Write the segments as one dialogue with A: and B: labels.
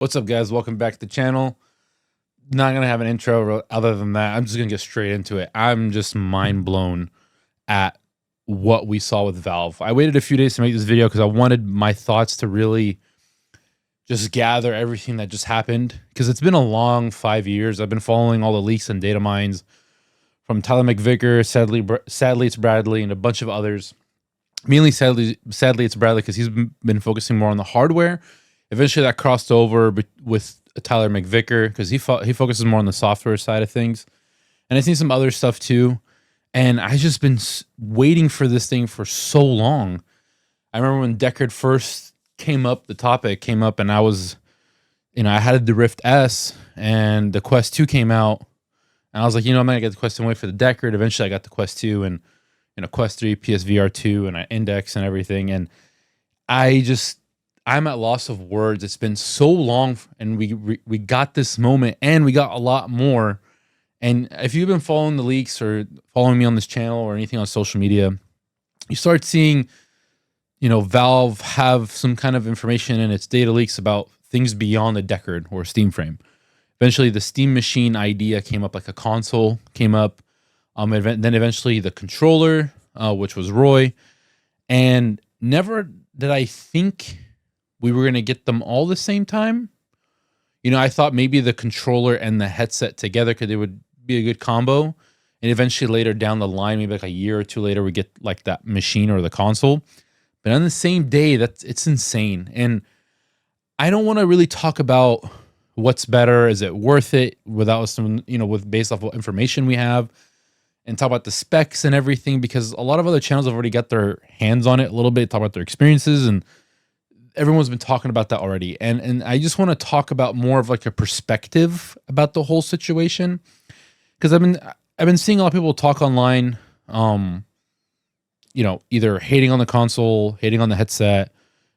A: What's up, guys? Welcome back to the channel. Not gonna have an intro other than that. I'm just gonna get straight into it. I'm just mind blown at what we saw with Valve. I waited a few days to make this video because I wanted my thoughts to really just gather everything that just happened, because it's been a long 5 years. I've been following all the leaks and data mines from Tyler McVicker, sadly it's Bradley, and a bunch of others. Mainly, sadly it's Bradley, because he's been focusing more on the hardware. Eventually, that crossed over with Tyler McVicker, because he focuses more on the software side of things. And I've seen some other stuff too. And I've just been waiting for this thing for so long. I remember when Deckard first came up, the topic came up, and I was, I had the Rift S, and the Quest 2 came out. And I was like, I'm not going to get the Quest 2 and wait for the Deckard. Eventually, I got the Quest 2 and, Quest 3, PSVR 2, and I index and everything. And I'm at loss of words. It's been so long, and we got this moment, and we got a lot more. And if you've been following the leaks or following me on this channel or anything on social media, you start seeing, Valve have some kind of information in its data leaks about things beyond the Deckard or Steam frame. Eventually, the Steam Machine idea came up, like a console came up. Then eventually the controller, which was Roy. And never did I think we were going to get them all the same time. I thought maybe the controller and the headset together, because they would be a good combo. And eventually later down the line, maybe like a year or two later, we get like that machine or the console. But on the same day, it's insane. And I don't want to really talk about what's better. Is it worth it without some, based off what information we have, and talk about the specs and everything, because a lot of other channels have already got their hands on it a little bit, talk about their experiences, and everyone's been talking about that already. And I just want to talk about more of like a perspective about the whole situation, because I've been seeing a lot of people talk online, either hating on the console, hating on the headset,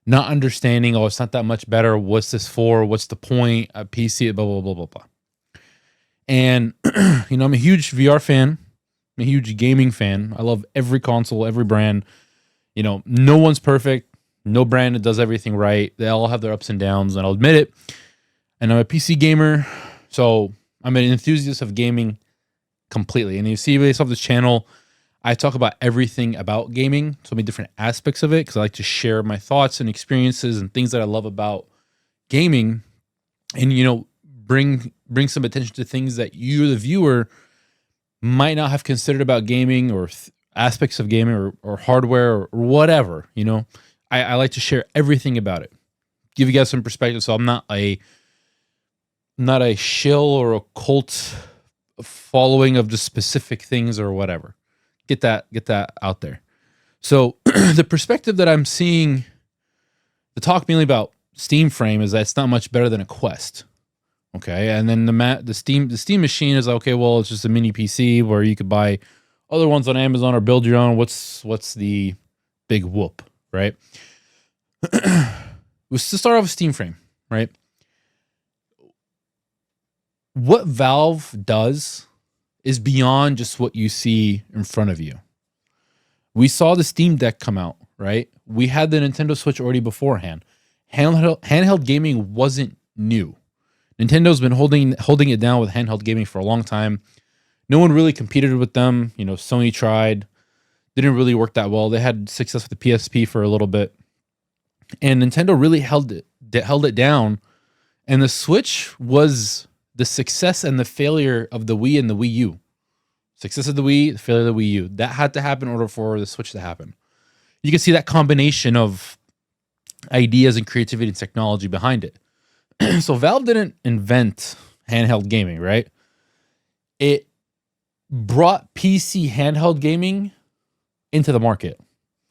A: not understanding, it's not that much better. What's this for? What's the point? A PC, blah, blah, blah, blah, blah. And, I'm a huge VR fan. I'm a huge gaming fan. I love every console, every brand. No one's perfect. No brand that does everything right. They all have their ups and downs, and I'll admit it. And I'm a PC gamer, so I'm an enthusiast of gaming completely. And you see, based off this channel, I talk about everything about gaming, so many different aspects of it, because I like to share my thoughts and experiences and things that I love about gaming, and bring some attention to things that you, the viewer, might not have considered about gaming, or aspects of gaming, or hardware, or whatever. I like to share everything about it, give you guys some perspective. So I'm not a shill or a cult following of just specific things or whatever. Get that out there. So the perspective that I'm seeing, the talk mainly about Steam frame, is that it's not much better than a Quest. Okay, and then the Steam machine is like, okay, well, it's just a mini PC where you could buy other ones on Amazon or build your own. What's the big whoop, right? Was to start off with Steam frame, right? What Valve does is beyond just what you see in front of you. We saw the Steam Deck come out, right? We had the Nintendo Switch already beforehand. Handheld gaming wasn't new. Nintendo's been holding it down with handheld gaming for a long time. No one really competed with them. Sony tried. Didn't really work that well. They had success with the PSP for a little bit. And Nintendo really held it down. And the Switch was the success and the failure of the Wii and the Wii U. Success of the Wii, the failure of the Wii U. That had to happen in order for the Switch to happen. You can see that combination of ideas and creativity and technology behind it. So Valve didn't invent handheld gaming, right? It brought PC handheld gaming into the market.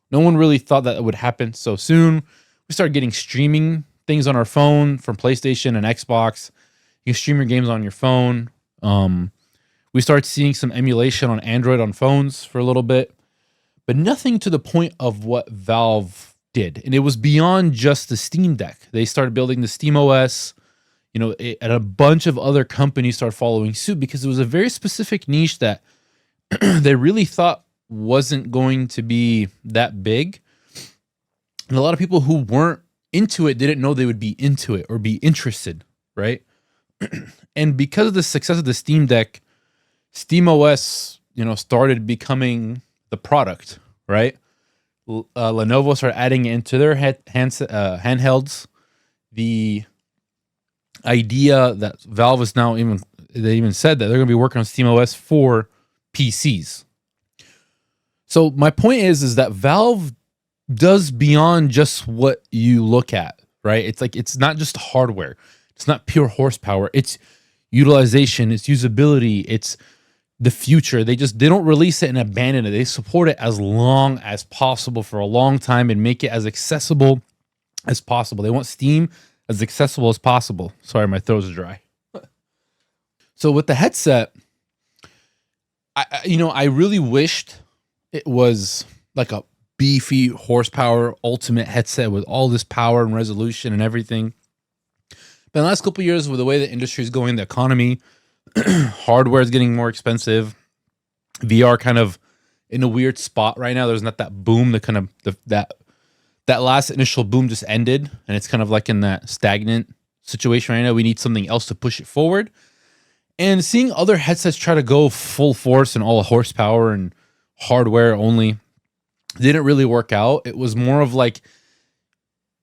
A: No one really thought that it would happen so soon. We started getting streaming things on our phone from PlayStation and Xbox. You can stream your games on your phone. We started seeing some emulation on Android on phones for a little bit, but nothing to the point of what Valve did. And it was beyond just the Steam Deck. They started building the Steam OS, and a bunch of other companies started following suit, because it was a very specific niche that they really thought wasn't going to be that big. And a lot of people who weren't into it didn't know they would be into it or be interested, right? And because of the success of the Steam Deck, Steam OS, started becoming the product, right? Lenovo started adding it into their handhelds. The idea that Valve is now they even said that they're going to be working on Steam OS for PCs. So my point is that Valve does beyond just what you look at, right? It's like, it's not just hardware. It's not pure horsepower. It's utilization, it's usability, it's the future. They don't release it and abandon it. They support it as long as possible for a long time and make it as accessible as possible. They want Steam as accessible as possible. Sorry, my throat is dry. So with the headset, I really wished it was like a beefy horsepower ultimate headset with all this power and resolution and everything. But in the last couple of years, with the way the industry is going, the economy, hardware is getting more expensive. VR kind of in a weird spot right now. There's not that boom. That last initial boom just ended, and it's kind of like in that stagnant situation right now. We need something else to push it forward. And seeing other headsets try to go full force and all horsepower and hardware only didn't really work out. It was more of like,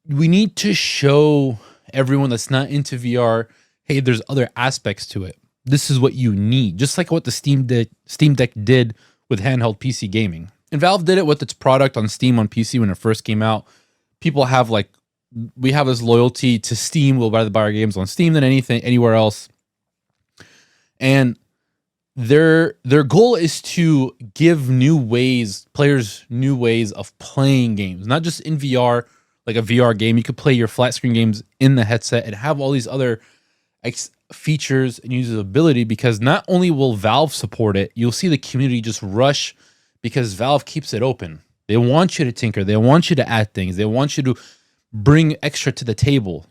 A: we need to show everyone that's not into VR, hey, there's other aspects to it. This is what you need. Just like what the Steam Deck did with handheld PC gaming. And Valve did it with its product on Steam on PC when it first came out. People have we have this loyalty to Steam. We'll rather buy our games on Steam than anywhere else. And their goal is to give players new ways of playing games, not just in VR, like a VR game. You could play your flat screen games in the headset and have all these other features and usability, because not only will Valve support it, you'll see the community just rush because Valve keeps it open. They want you to tinker. They want you to add things. They want you to bring extra to the table,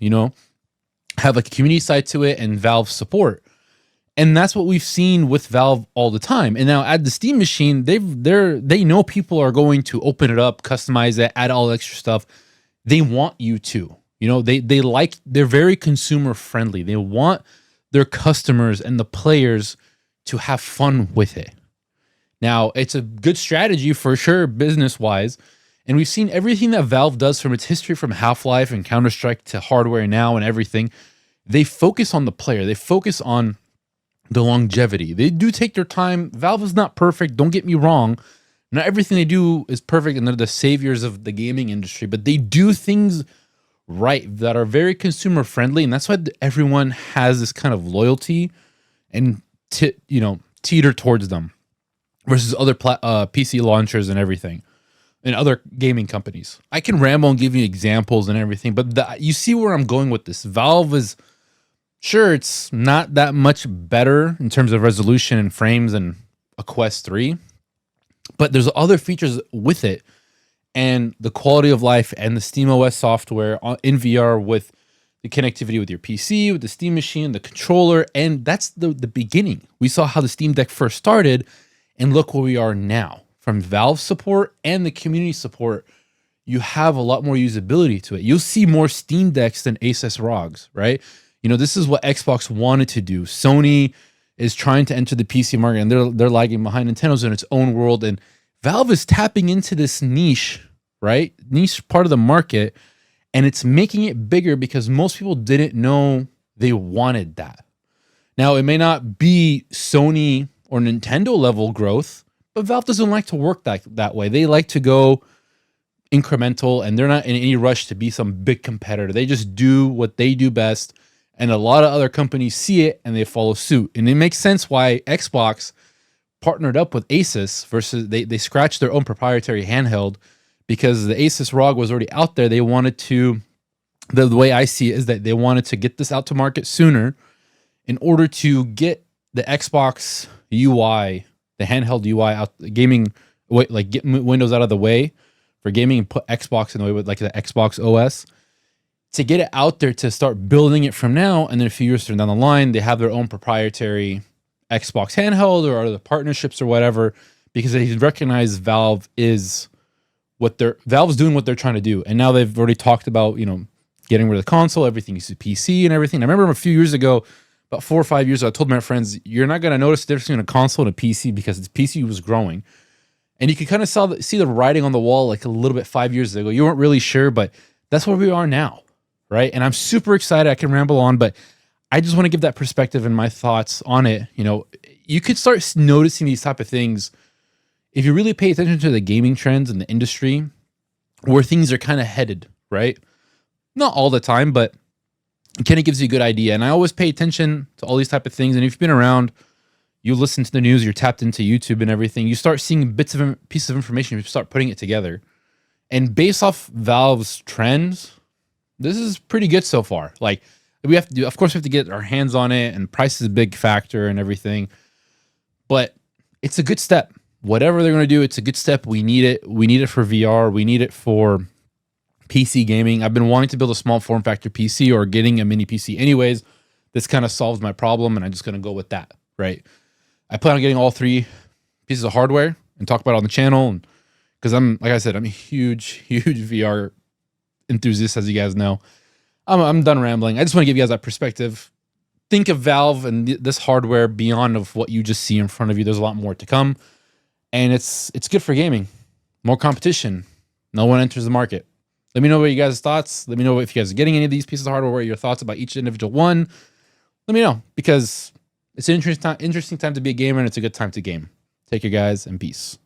A: have a community side to it and Valve support. And that's what we've seen with Valve all the time. And now at the Steam machine, they know people are going to open it up, customize it, add all extra stuff. They want you to, they're very consumer friendly. They want their customers and the players to have fun with it. Now, it's a good strategy for sure, business wise. And we've seen everything that Valve does from its history, from Half-Life and Counter-Strike to hardware now and everything. They focus on the player. They focus on the longevity. They do take their time. Valve is not perfect. Don't get me wrong. Not everything they do is perfect, and they're the saviors of the gaming industry, but they do things right that are very consumer friendly. And that's why everyone has this kind of loyalty and teeter towards them versus other PC launchers and everything and other gaming companies. I can ramble and give you examples and everything, but you see where I'm going with this. Valve is, sure, it's not that much better in terms of resolution and frames than a Quest 3, but there's other features with it, and the quality of life and the SteamOS software in VR with the connectivity with your PC, with the Steam machine, the controller, and that's the beginning. We saw how the Steam Deck first started, and look where we are now. From Valve support and the community support, you have a lot more usability to it. You'll see more Steam Decks than Asus ROGs, right? This is what Xbox wanted to do. Sony is trying to enter the PC market, and they're lagging behind. Nintendo's in its own world, and Valve is tapping into this niche, right? Niche part of the market, and it's making it bigger because most people didn't know they wanted that. Now, it may not be Sony or Nintendo level growth, but Valve doesn't like to work that way. They like to go incremental, and they're not in any rush to be some big competitor. They just do what they do best. And a lot of other companies see it and they follow suit. And it makes sense why Xbox partnered up with Asus versus they scratched their own proprietary handheld, because the Asus ROG was already out there. They wanted to, the way I see it is that they wanted to get this out to market sooner in order to get the Xbox UI, the handheld UI out, gaming, get Windows out of the way for gaming and put Xbox in the way with like the Xbox OS. To get it out there, to start building it from now, and then a few years down the line, they have their own proprietary Xbox handheld or other partnerships or whatever, because they recognize Valve's doing what they're trying to do. And now they've already talked about, getting rid of the console, everything used to PC and everything. I remember a few years ago, about 4 or 5 years ago, I told my friends, you're not going to notice the difference between a console and a PC because the PC was growing. And you could kind of see the writing on the wall like a little bit 5 years ago. You weren't really sure, but that's where we are now, right? And I'm super excited. I can ramble on, but I just want to give that perspective and my thoughts on it. You know, you could start noticing these type of things if you really pay attention to the gaming trends in the industry, where things are kind of headed, right? Not all the time, but it kind of gives you a good idea. And I always pay attention to all these type of things. And if you've been around, you listen to the news, you're tapped into YouTube and everything, you start seeing pieces of information, you start putting it together. And based off Valve's trends, this is pretty good so far. Like, we have to do, of course, we have to get our hands on it, and price is a big factor and everything. But it's a good step. Whatever they're going to do, it's a good step. We need it. We need it for VR. We need it for PC gaming. I've been wanting to build a small form factor PC or getting a mini PC anyways. This kind of solves my problem, and I'm just going to go with that, right? I plan on getting all 3 pieces of hardware and talk about it on the channel. And because like I said, I'm a huge VR enthusiast, as you guys know. I'm done rambling. I just want to give you guys that perspective. Think of Valve and this hardware beyond of what you just see in front of you. There's a lot more to come. And it's good for gaming. More competition. No one enters the market. Let me know what you guys' thoughts. Let me know if you guys are getting any of these pieces of hardware. What are your thoughts about each individual one? Let me know, because it's an interesting time to be a gamer, and it's a good time to game. Take care, guys, and peace.